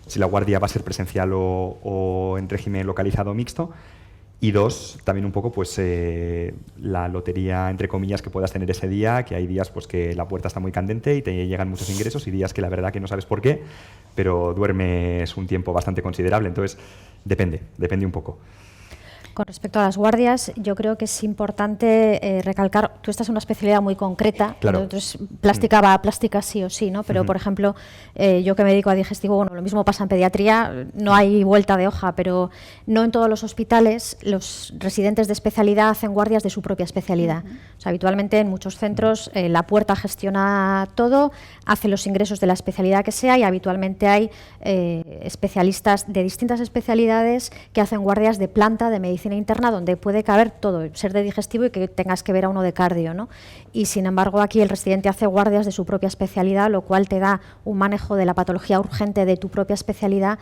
si la guardia va a ser presencial o en régimen localizado o mixto. Y 2, también un poco pues la lotería, entre comillas, que puedas tener ese día, que hay días pues que la puerta está muy candente y te llegan muchos ingresos y días que la verdad que no sabes por qué, pero duermes un tiempo bastante considerable. Entonces, depende un poco. Con respecto a las guardias, yo creo que es importante recalcar, tú estás en una especialidad muy concreta, claro. Entonces plástica va a plástica sí o sí, ¿no? Pero, por ejemplo, yo que me dedico a digestivo, bueno, lo mismo pasa en pediatría, no hay vuelta de hoja, pero no en todos los hospitales los residentes de especialidad hacen guardias de su propia especialidad. O sea, habitualmente en muchos centros la puerta gestiona todo, hace los ingresos de la especialidad que sea y habitualmente hay especialistas de distintas especialidades que hacen guardias de planta, de medicina interna, donde puede caber todo, ser de digestivo y que tengas que ver a uno de cardio, ¿no? Y sin embargo aquí el residente hace guardias de su propia especialidad, lo cual te da un manejo de la patología urgente de tu propia especialidad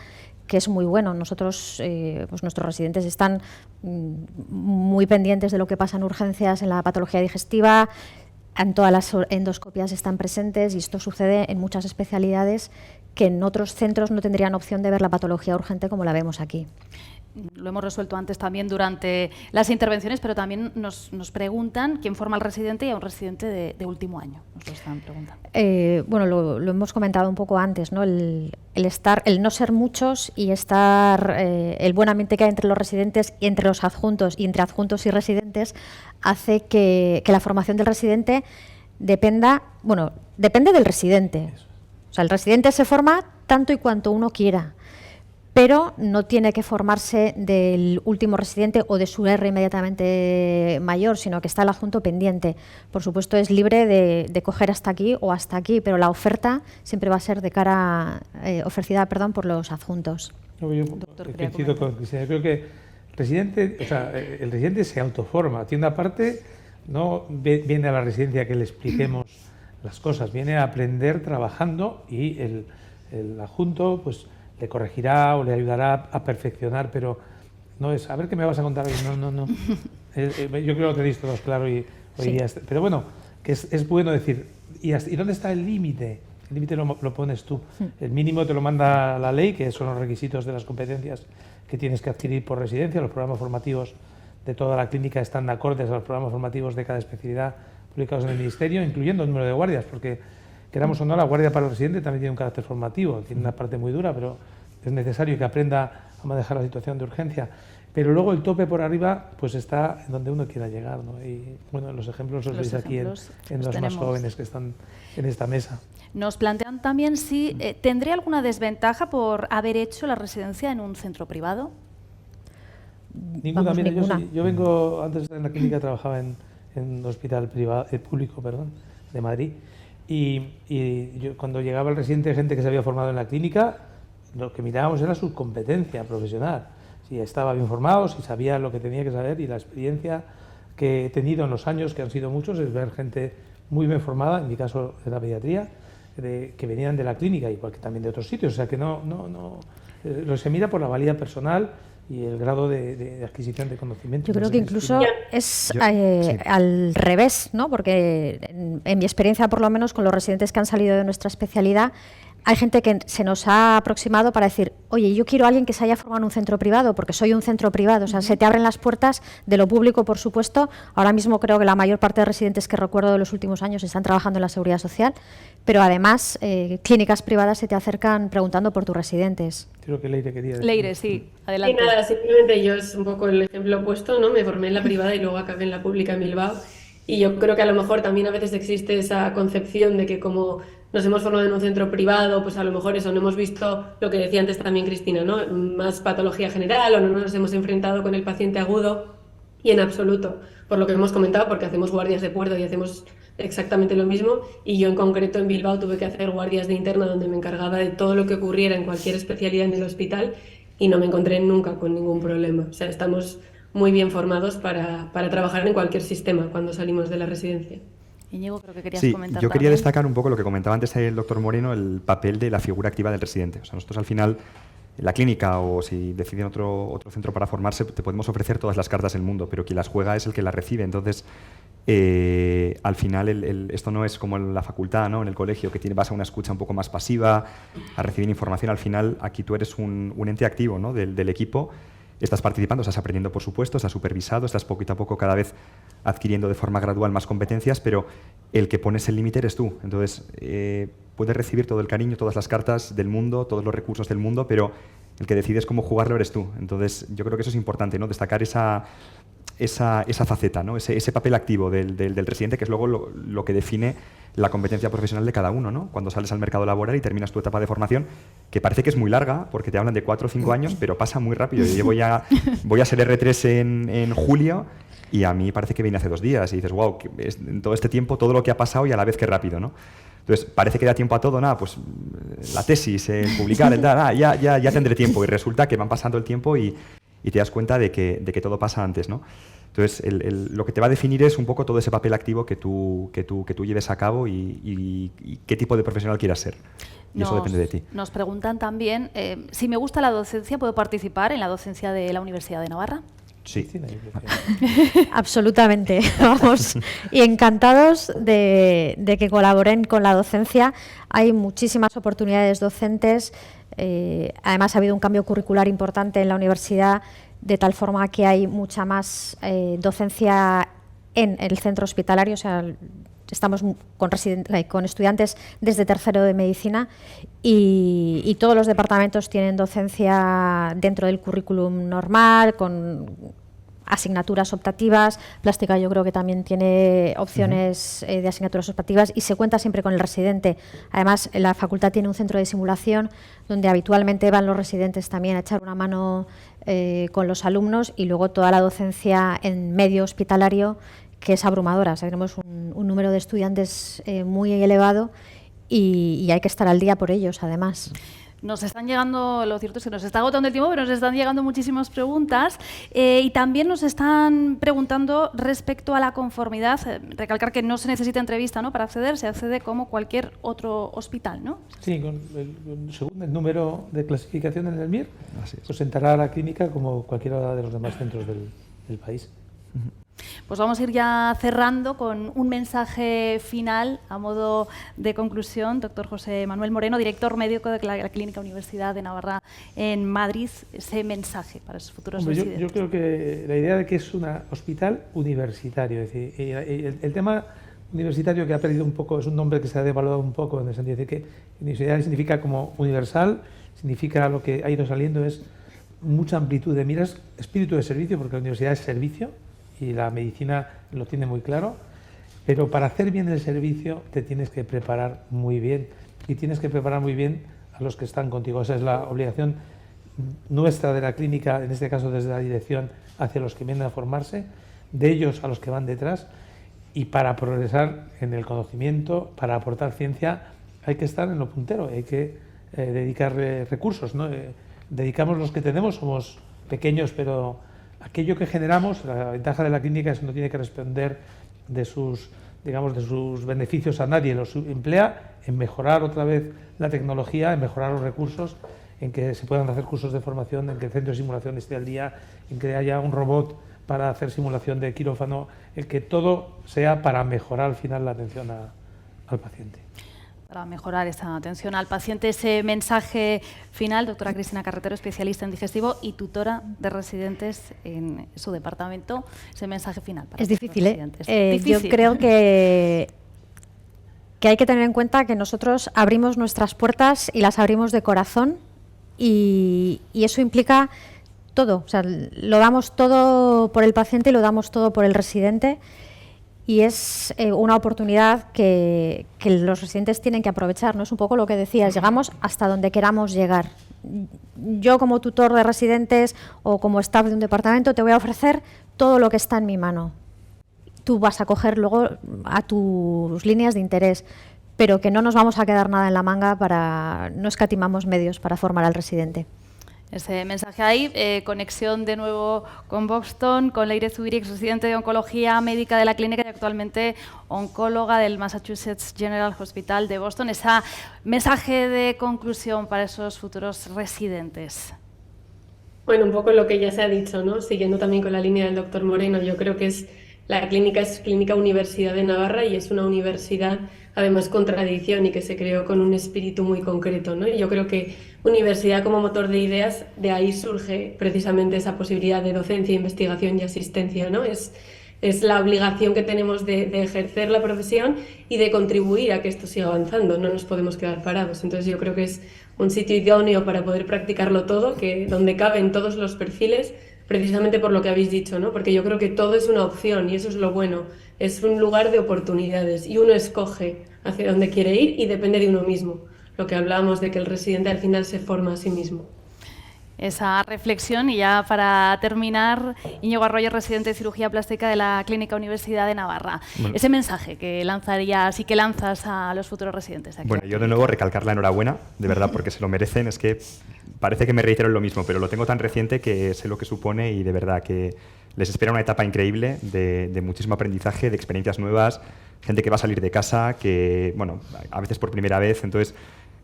que es muy bueno. Nosotros, pues nuestros residentes están muy pendientes de lo que pasa en urgencias, en la patología digestiva, en todas las endoscopias están presentes, y esto sucede en muchas especialidades que en otros centros no tendrían opción de ver la patología urgente como la vemos aquí. Lo hemos resuelto antes también durante las intervenciones, pero también nos preguntan quién forma al residente y a un residente de último año. Nos lo están preguntando. Bueno, lo hemos comentado un poco antes, ¿no? El no ser muchos y estar el buen ambiente que hay entre los residentes y entre los adjuntos y entre adjuntos y residentes hace que la formación del residente depende del residente. O sea, el residente se forma tanto y cuanto uno quiera, pero no tiene que formarse del último residente o de su R inmediatamente mayor, sino que está el adjunto pendiente. Por supuesto, es libre de coger hasta aquí o hasta aquí, pero la oferta siempre va a ser ofrecida por los adjuntos. Yo coincido con Cristina. Yo creo que el residente se autoforma. Tiene una parte, no viene a la residencia que le expliquemos las cosas, viene a aprender trabajando, y el adjunto pues le corregirá o le ayudará a perfeccionar, pero no es, a ver qué me vas a contar hoy, no. Yo creo que lo tenéis todos claro y hoy día. Pero bueno, que es bueno decir, ¿y dónde está el límite? El límite lo pones tú. El mínimo te lo manda la ley, que son los requisitos de las competencias que tienes que adquirir por residencia. Los programas formativos de toda la clínica están acordes a los programas formativos de cada especialidad publicados en el Ministerio, incluyendo el número de guardias, porque queramos o no, la guardia para el residente también tiene un carácter formativo, tiene una parte muy dura, pero es necesario que aprenda a manejar la situación de urgencia. Pero luego el tope por arriba pues está en donde uno quiera llegar, ¿no? Y bueno, los ejemplos los veis aquí en los más jóvenes que están en esta mesa. Nos plantean también si tendría alguna desventaja por haber hecho la residencia en un centro privado. Ninguna. Mira, yo vengo, antes en la clínica trabajaba en un hospital público de Madrid. Y yo, cuando llegaba el residente, gente que se había formado en la clínica, lo que mirábamos era su competencia profesional. Si estaba bien formado, si sabía lo que tenía que saber, y la experiencia que he tenido en los años, que han sido muchos, es ver gente muy bien formada, en mi caso de la pediatría, que venían de la clínica, igual que también de otros sitios. O sea que lo se mira por la valía personal y el grado de adquisición de conocimiento. Yo creo que incluso es al revés, ¿no? Porque en mi experiencia, por lo menos con los residentes que han salido de nuestra especialidad, hay gente que se nos ha aproximado para decir, oye, yo quiero a alguien que se haya formado en un centro privado, porque soy un centro privado. O sea, se te abren las puertas de lo público, por supuesto. Ahora mismo creo que la mayor parte de residentes que recuerdo de los últimos años están trabajando en la Seguridad Social, pero además clínicas privadas se te acercan preguntando por tus residentes. Creo que Leire quería decir. Leire, sí, adelante. Y nada, simplemente yo es un poco el ejemplo opuesto, ¿no? Me formé en la privada y luego acabé en la pública en Bilbao. Y yo creo que a lo mejor también a veces existe esa concepción de que como nos hemos formado en un centro privado, pues a lo mejor eso, no hemos visto lo que decía antes también Cristina, ¿no? Más patología general, o no nos hemos enfrentado con el paciente agudo, y en absoluto, por lo que hemos comentado, porque hacemos guardias de puerta y hacemos exactamente lo mismo, y yo en concreto en Bilbao tuve que hacer guardias de interna donde me encargaba de todo lo que ocurriera en cualquier especialidad en el hospital, y no me encontré nunca con ningún problema. O sea, estamos muy bien formados para trabajar en cualquier sistema cuando salimos de la residencia. Íñigo, creo que querías comentar. Yo quería destacar un poco lo que comentaba antes el doctor Moreno, el papel de la figura activa del residente. O sea, nosotros al final, en la clínica, o si deciden otro centro para formarse, te podemos ofrecer todas las cartas del mundo, pero quien las juega es el que las recibe. Entonces, al final, esto no es como en la facultad, ¿no? En el colegio, que vas a una escucha un poco más pasiva, a recibir información. Al final, aquí tú eres un ente activo, ¿no? del equipo. Estás participando, estás aprendiendo, por supuesto, estás supervisado, estás poquito a poco cada vez adquiriendo de forma gradual más competencias, pero el que pones el límite eres tú. Entonces, puedes recibir todo el cariño, todas las cartas del mundo, todos los recursos del mundo, pero el que decides cómo jugarlo eres tú. Entonces, yo creo que eso es importante, ¿no? Destacar esa faceta, ¿no? Ese papel activo del residente, que es luego lo que define la competencia profesional de cada uno, ¿no? Cuando sales al mercado laboral y terminas tu etapa de formación, que parece que es muy larga, porque te hablan de 4 o 5 años, pero pasa muy rápido. Yo voy a ser R3 en julio, y a mí parece que viene hace 2 días, y dices, wow, en todo este tiempo, todo lo que ha pasado y a la vez que rápido, ¿no? Entonces, parece que da tiempo a todo, nada, pues la tesis, publicar, ya tendré tiempo, y resulta que van pasando el tiempo y te das cuenta de que todo pasa antes, ¿no? Entonces, lo que te va a definir es un poco todo ese papel activo que tú lleves a cabo y qué tipo de profesional quieras ser. Y eso depende de ti. Nos preguntan también, si me gusta la docencia, ¿puedo participar en la docencia de la Universidad de Navarra? Sí. Absolutamente, vamos, y encantados de que colaboren con la docencia. Hay muchísimas oportunidades docentes, además ha habido un cambio curricular importante en la universidad, de tal forma que hay mucha más docencia en el centro hospitalario, o sea, estamos con estudiantes desde tercero de medicina y todos los departamentos tienen docencia dentro del currículum normal, con asignaturas optativas. Plástica yo creo que también tiene opciones de asignaturas optativas y se cuenta siempre con el residente. Además, la facultad tiene un centro de simulación donde habitualmente van los residentes también a echar una mano con los alumnos, y luego toda la docencia en medio hospitalario, que es abrumadora. O sea, tenemos un número de estudiantes muy elevado y hay que estar al día por ellos, además. Nos están llegando, lo cierto es que nos está agotando el tiempo, pero nos están llegando muchísimas preguntas y también nos están preguntando respecto a la conformidad. Recalcar que no se necesita entrevista, ¿no?, para acceder, se accede como cualquier otro hospital, ¿no? Sí, según el número de clasificación en el MIR, pues entrará a la clínica como cualquiera de los demás centros del país. Pues vamos a ir ya cerrando con un mensaje final a modo de conclusión. Doctor José Manuel Moreno, director médico de la Clínica Universidad de Navarra en Madrid, ese mensaje para sus futuros residentes. Yo creo que la idea de que es un hospital universitario, es decir, el tema universitario, que ha perdido un poco, es un nombre que se ha devaluado un poco, en el sentido de que universidad significa como universal, significa lo que ha ido saliendo es mucha amplitud de miras, espíritu de servicio, porque la universidad es servicio, y la medicina lo tiene muy claro, pero para hacer bien el servicio te tienes que preparar muy bien, y tienes que preparar muy bien a los que están contigo. Esa es la obligación nuestra de la clínica, en este caso desde la dirección, hacia los que vienen a formarse, de ellos a los que van detrás, y para progresar en el conocimiento, para aportar ciencia, hay que estar en lo puntero, hay que dedicar recursos, ¿no? Dedicamos los que tenemos, somos pequeños, pero aquello que generamos, la ventaja de la clínica es que no tiene que responder de sus beneficios a nadie, los emplea en mejorar otra vez la tecnología, en mejorar los recursos, en que se puedan hacer cursos de formación, en que el centro de simulación esté al día, en que haya un robot para hacer simulación de quirófano, en que todo sea para mejorar al final la atención al paciente. Para mejorar esa atención al paciente, ese mensaje final, doctora Cristina Carretero, especialista en digestivo y tutora de residentes en su departamento, ese mensaje final para es difícil, residentes. Yo creo que hay que tener en cuenta que nosotros abrimos nuestras puertas y las abrimos de corazón, y eso implica todo, o sea, lo damos todo por el paciente y lo damos todo por el residente. Y es una oportunidad que los residentes tienen que aprovechar, ¿no? Es un poco lo que decías, llegamos hasta donde queramos llegar. Yo, como tutor de residentes o como staff de un departamento, te voy a ofrecer todo lo que está en mi mano. Tú vas a coger luego a tus líneas de interés, pero que no nos vamos a quedar nada en la manga, no escatimamos medios para formar al residente. Ese mensaje ahí, conexión de nuevo con Boston, con Leire Zubiri, residente de Oncología Médica de la clínica y actualmente oncóloga del Massachusetts General Hospital de Boston. Ese mensaje de conclusión para esos futuros residentes. Bueno, un poco lo que ya se ha dicho, ¿no? Siguiendo también con la línea del doctor Moreno, yo creo que la clínica es Clínica Universidad de Navarra y es una universidad además con tradición y que se creó con un espíritu muy concreto, ¿no? Y yo creo que universidad como motor de ideas, de ahí surge precisamente esa posibilidad de docencia, investigación y asistencia, ¿no? Es la obligación que tenemos de ejercer la profesión y de contribuir a que esto siga avanzando, no nos podemos quedar parados. Entonces yo creo que es un sitio idóneo para poder practicarlo todo, donde caben todos los perfiles, precisamente por lo que habéis dicho, ¿no? Porque yo creo que todo es una opción y eso es lo bueno, es un lugar de oportunidades y uno escoge hacia dónde quiere ir y depende de uno mismo, lo que hablábamos de que el residente al final se forma a sí mismo. Esa reflexión, y ya para terminar, Íñigo Arroyo, residente de cirugía plástica de la Clínica Universidad de Navarra. Bueno, ese mensaje que lanzarías y que lanzas a los futuros residentes de aquí. Bueno, yo de nuevo recalcar la enhorabuena, de verdad, porque se lo merecen. Es que parece que me reitero en lo mismo, pero lo tengo tan reciente que sé lo que supone y de verdad que les espera una etapa increíble de muchísimo aprendizaje, de experiencias nuevas, gente que va a salir de casa, que, bueno, a veces por primera vez. Entonces,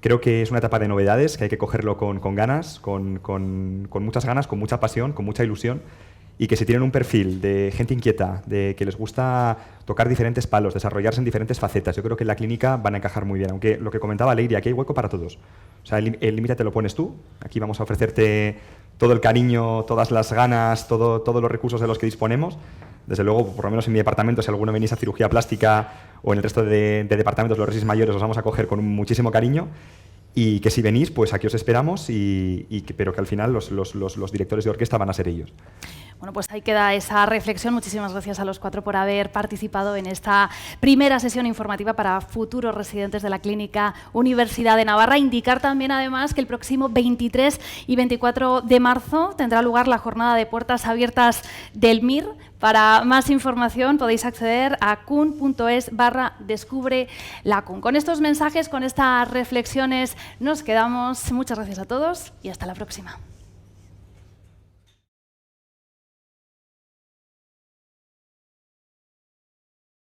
creo que es una etapa de novedades, que hay que cogerlo con ganas, con muchas ganas, con mucha pasión, con mucha ilusión, y que si tienen un perfil de gente inquieta, de que les gusta tocar diferentes palos, desarrollarse en diferentes facetas, yo creo que en la clínica van a encajar muy bien. Aunque lo que comentaba Leire, aquí hay hueco para todos. O sea, el límite te lo pones tú. Aquí vamos a ofrecerte todo el cariño, todas las ganas, todos los recursos de los que disponemos. Desde luego, por lo menos en mi departamento, si alguno venís a cirugía plástica o en el resto de departamentos, los resis mayores, os vamos a coger con muchísimo cariño. Y que si venís, pues aquí os esperamos, pero que al final los directores de orquesta van a ser ellos. Bueno, pues ahí queda esa reflexión. Muchísimas gracias a los 4 por haber participado en esta primera sesión informativa para futuros residentes de la Clínica Universidad de Navarra. Indicar también, además, que el próximo 23 y 24 de marzo tendrá lugar la jornada de puertas abiertas del MIR. Para más información podéis acceder a kun.es/descubre la CUN. Con estos mensajes, con estas reflexiones, nos quedamos. Muchas gracias a todos y hasta la próxima.